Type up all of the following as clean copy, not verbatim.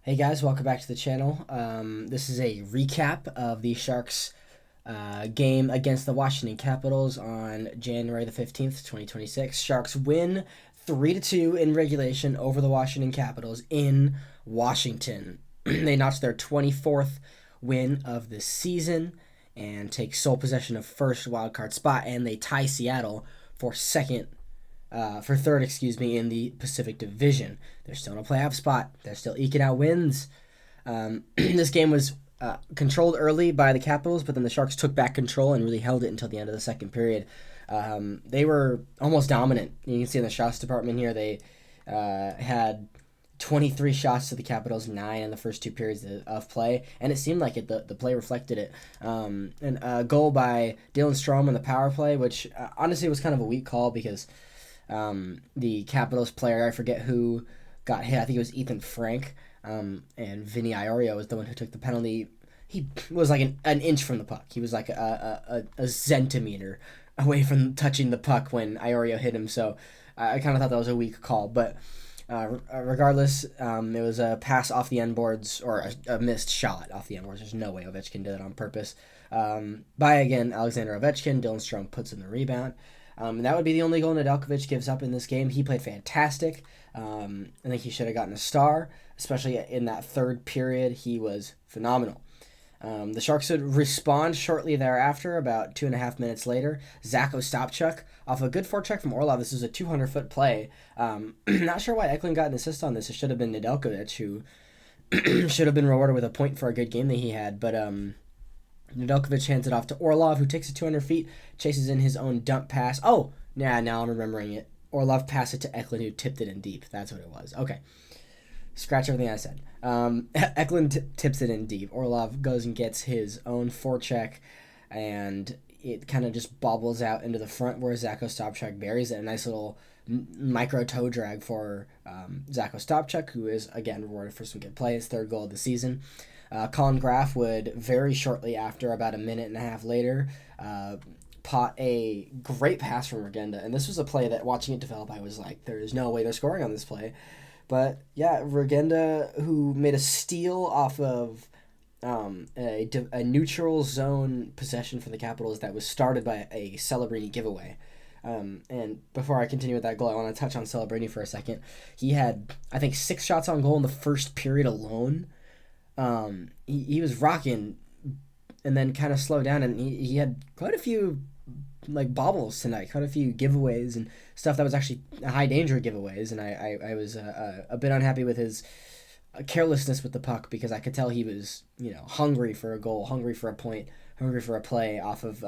Hey guys, welcome back to the channel. This is a recap of the Sharks game against the Washington Capitals on January the 15th, 2026. Sharks win 3-2 in regulation over the Washington Capitals in Washington. They notched their 24th win of the season and take sole possession of first wildcard spot, and they tie Seattle for third, in the Pacific Division. They're still in a playoff spot. They're still eking out wins. This game was controlled early by the Capitals, but then the Sharks took back control and really held it until the end of the second period. They were almost dominant. You can see in the shots department here, they had 23 shots to the Capitals, 9 in the first two periods of play, and it seemed like the play reflected it. And a goal by Dylan Strome on the power play, which honestly was kind of a weak call because the Capitals player, I forget who got hit. I think it was Ethan Frank, and Vinny Iorio was the one who took the penalty. He was like an inch from the puck. He was like a centimeter away from touching the puck when Iorio hit him. So I kind of thought that was a weak call. But regardless, it was a pass off the end boards, or a missed shot off the end boards. There's no way Ovechkin did it on purpose. By, again, Alexander Ovechkin. Dylan Strome puts in the rebound. And that would be the only goal Nedeljkovic gives up in this game. He played fantastic. I think he should have gotten a star, especially in that third period. He was phenomenal. The Sharks would respond shortly thereafter, about 2.5 minutes later. Zach Ostapchuk off a good forecheck from Orlov. This was a 200-foot play. Not sure why Eklund got an assist on this. It should have been Nedeljkovic, who should have been rewarded with a point for a good game that he had. But Nedeljkovic hands it off to Orlov, who takes it 200 feet, chases in his own dump pass. Oh, now I'm remembering it. Orlov passed it to Eklund, who tipped it in deep. That's what it was. Okay. Scratch everything I said. Eklund tips it in deep. Orlov goes and gets his own forecheck, and it kind of just bobbles out into the front where Zach Ostapchuk buries it. A nice little micro toe drag for Zach Ostapchuk, who is, again, rewarded for some good play. His third goal of the season. Colin Graff would very shortly after, about a minute and a half later, pot a great pass from Regenda. And this was a play that, watching it develop, I was like, there is no way they're scoring on this play. But yeah, Regenda, who made a steal off of a neutral zone possession for the Capitals that was started by a Celebrini giveaway. And before I continue with that goal, I want to touch on Celebrini for a second. He had, I think, 6 shots on goal in the first period alone. He was rocking and then kind of slowed down, and he had quite a few bobbles tonight, quite a few giveaways and stuff that was actually high danger giveaways, and I was a bit unhappy with his carelessness with the puck, because I could tell he was hungry for a goal, hungry for a point, hungry for a play off of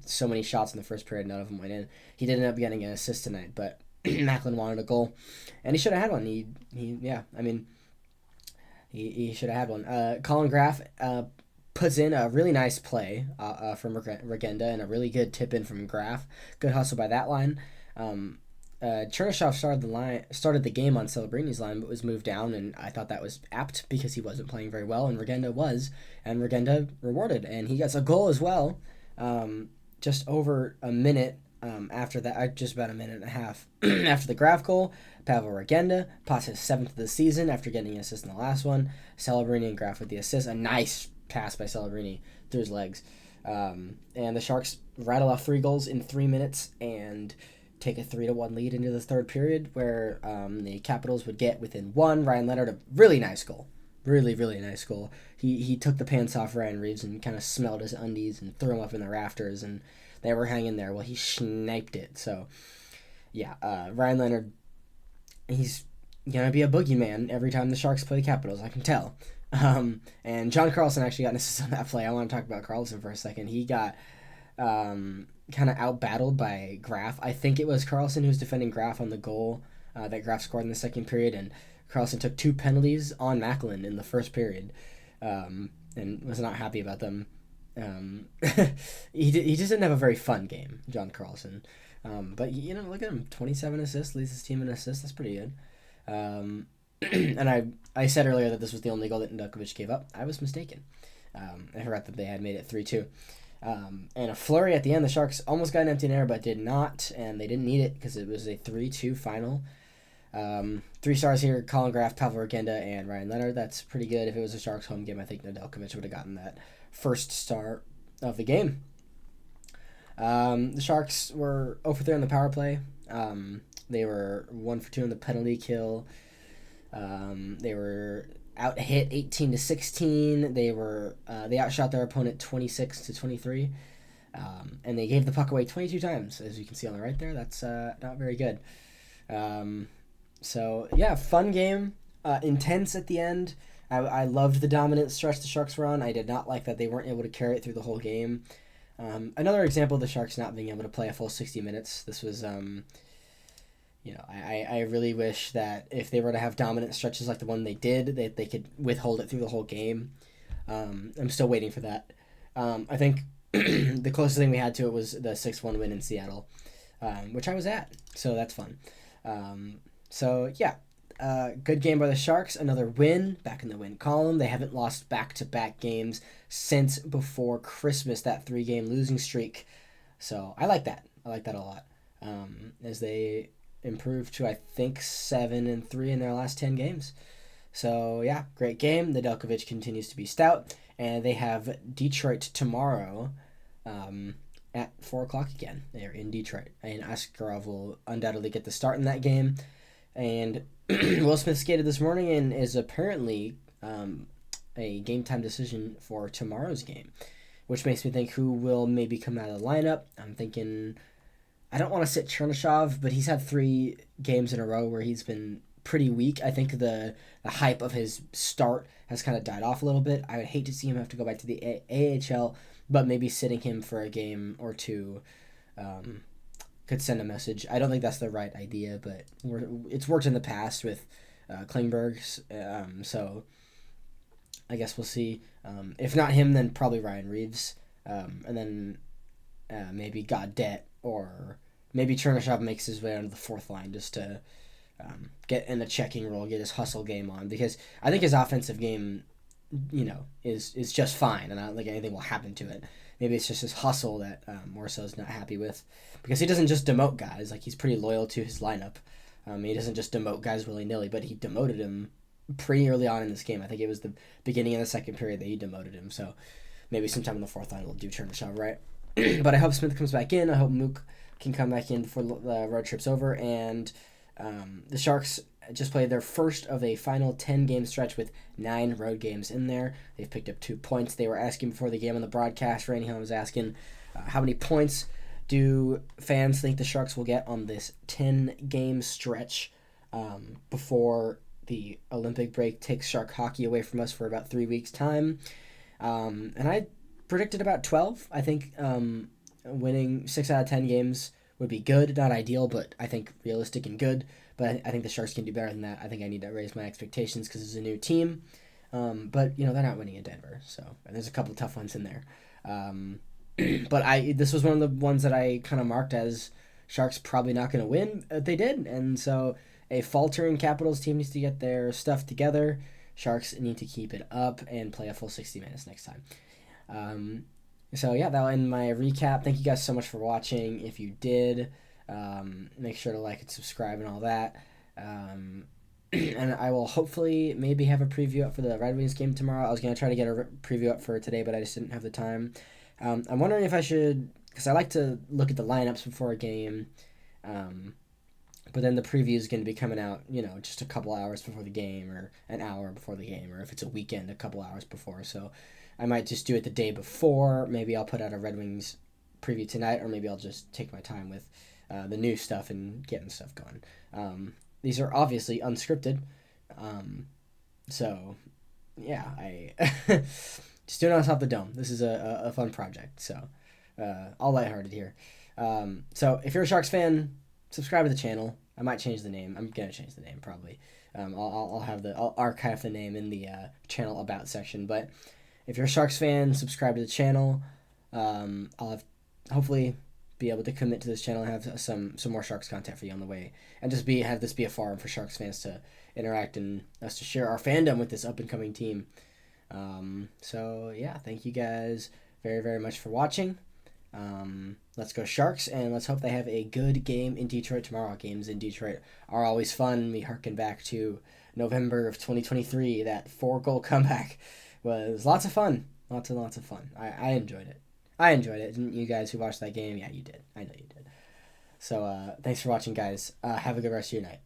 so many shots in the first period. None of them went in. He did end up getting an assist tonight, but Macklin wanted a goal, and he should have had one. He should have had one. Colin Graff puts in a really nice play from Regenda, and a really good tip-in from Graff. Good hustle by that line. Chernyshov started the game on Celebrini's line, but was moved down, and I thought that was apt because he wasn't playing very well, and Regenda was, and Regenda rewarded, and he gets a goal as well. Just over a minute after that, just about a minute and a half after the Graff goal, Pavel Regenda pots his 7th of the season after getting an assist in the last one. Celebrini and Graff with the assist. A nice pass by Celebrini through his legs. And the Sharks rattle off 3 goals in 3 minutes and take a 3-1 lead into the third period, where the Capitals would get within 1. Ryan Leonard, a really nice goal. Really, really nice goal. He took the pants off Ryan Reeves and kind of smelled his undies and threw him up in the rafters, and they were hanging there. Well, he sniped it. So, yeah, Ryan Leonard, he's going to be a boogeyman every time the Sharks play the Capitals, I can tell. And John Carlson actually got an assist on that play. I want to talk about Carlson for a second. He got kind of out-battled by Graff. I think it was Carlson who was defending Graff on the goal that Graff scored in the second period, and Carlson took 2 penalties on Macklin in the first period, and was not happy about them. He just didn't have a very fun game, John Carlson. But look at him, 27 assists, leads his team in assists. That's pretty good. And I said earlier that this was the only goal that Nedeljkovic gave up. I was mistaken. I forgot that they had made it 3-2. And a flurry at the end. The Sharks almost got an empty netter, but did not, and they didn't need it because it was a 3-2 final. 3 stars here: Colin Graff, Pavel Regenda, and Ryan Leonard. That's pretty good. If it was a Sharks home game, I think Nedeljkovic would have gotten that first star of the game. The Sharks were 0 for 3 on the power play. They were 1 for 2 on the penalty kill. They were out hit 18-16. They outshot their opponent 26-23. And they gave the puck away 22 times, as you can see on the right there. That's not very good. So yeah, fun game, intense at the end. I loved the dominant stretch the Sharks were on. I did not like that they weren't able to carry it through the whole game. Another example of the Sharks not being able to play a full 60 minutes. This was, I really wish that if they were to have dominant stretches like the one they did, they could withhold it through the whole game. I'm still waiting for that. I think the closest thing we had to it was the 6-1 win in Seattle, which I was at, so that's fun. Good game by the Sharks. Another win, back in the win column. They haven't lost back-to-back games since before Christmas, that 3-game losing streak. So I like that. I like that a lot. As they improved to, I think, 7-3 in their last 10 games. So yeah, great game. Nedeljkovic continues to be stout, and they have Detroit tomorrow at 4 o'clock again. They're in Detroit, and Askarov will undoubtedly get the start in that game. And Will Smith skated this morning and is apparently a game time decision for tomorrow's game, which makes me think who will maybe come out of the lineup. I'm thinking, I don't want to sit Chernyshov, but he's had 3 games in a row where he's been pretty weak. I think the hype of his start has kind of died off a little bit. I would hate to see him have to go back to the AHL, but maybe sitting him for a game or two could send a message. I don't think that's the right idea, but it's worked in the past with Klingberg, so I guess we'll see. If not him, then probably Ryan Reeves, and then maybe Gaudette, or maybe Chernyshov makes his way onto the 4th line just to get in a checking role, get his hustle game on, because I think his offensive game, is just fine, and I don't think anything will happen to it. Maybe it's just his hustle that Morrisow's not happy with, because he doesn't just demote guys. Like, he's pretty loyal to his lineup. He doesn't just demote guys willy-nilly, but he demoted him pretty early on in this game. I think it was the beginning of the second period that he demoted him, so maybe sometime in the 4th line we'll do Chernyshov, right? But I hope Smith comes back in. I hope Mook can come back in before the road trip's over, and the Sharks just played their first of a final 10-game stretch with 9 road games in there. They've picked up 2 points. They were asking before the game on the broadcast, Randy Hunt was asking how many points do fans think the Sharks will get on this 10-game stretch before the Olympic break takes Shark hockey away from us for about 3 weeks' time. And I predicted about 12. I think winning 6 out of 10 games would be good. Not ideal, but I think realistic and good. But I think the Sharks can do better than that. I think I need to raise my expectations because it's a new team. But, they're not winning in Denver. And there's a couple tough ones in there. But this was one of the ones that I kind of marked as Sharks probably not going to win. They did. And so a faltering Capitals team needs to get their stuff together. Sharks need to keep it up and play a full 60 minutes next time. That'll end my recap. Thank you guys so much for watching. If you did, make sure to like and subscribe and all that. And I will hopefully maybe have a preview up for the Red Wings game tomorrow. I was going to try to get a preview up for today, but I just didn't have the time. I'm wondering if I should, because I like to look at the lineups before a game, but then the preview is going to be coming out, just a couple hours before the game, or an hour before the game, or if it's a weekend, a couple hours before. So I might just do it the day before. Maybe I'll put out a Red Wings preview tonight, or maybe I'll just take my time with the new stuff and getting stuff going. These are obviously unscripted, so yeah, I just doing it on top of the dome. This is a fun project, so all lighthearted here. So if you're a Sharks fan, subscribe to the channel. I might change the name. I'm gonna change the name probably. I'll archive the name in the channel about section. But if you're a Sharks fan, subscribe to the channel. I'll hopefully be able to commit to this channel and have some more Sharks content for you on the way, and just have this be a forum for Sharks fans to interact and us to share our fandom with this up and coming team. Thank you guys very, very much for watching. Let's go Sharks, and let's hope they have a good game in Detroit tomorrow. Games in Detroit are always fun. We harken back to November of 2023. That 4-goal comeback was lots of fun. Lots and lots of fun. I enjoyed it. I enjoyed it. Didn't you guys who watched that game? Yeah, you did. I know you did. So thanks for watching, guys. Have a good rest of your night.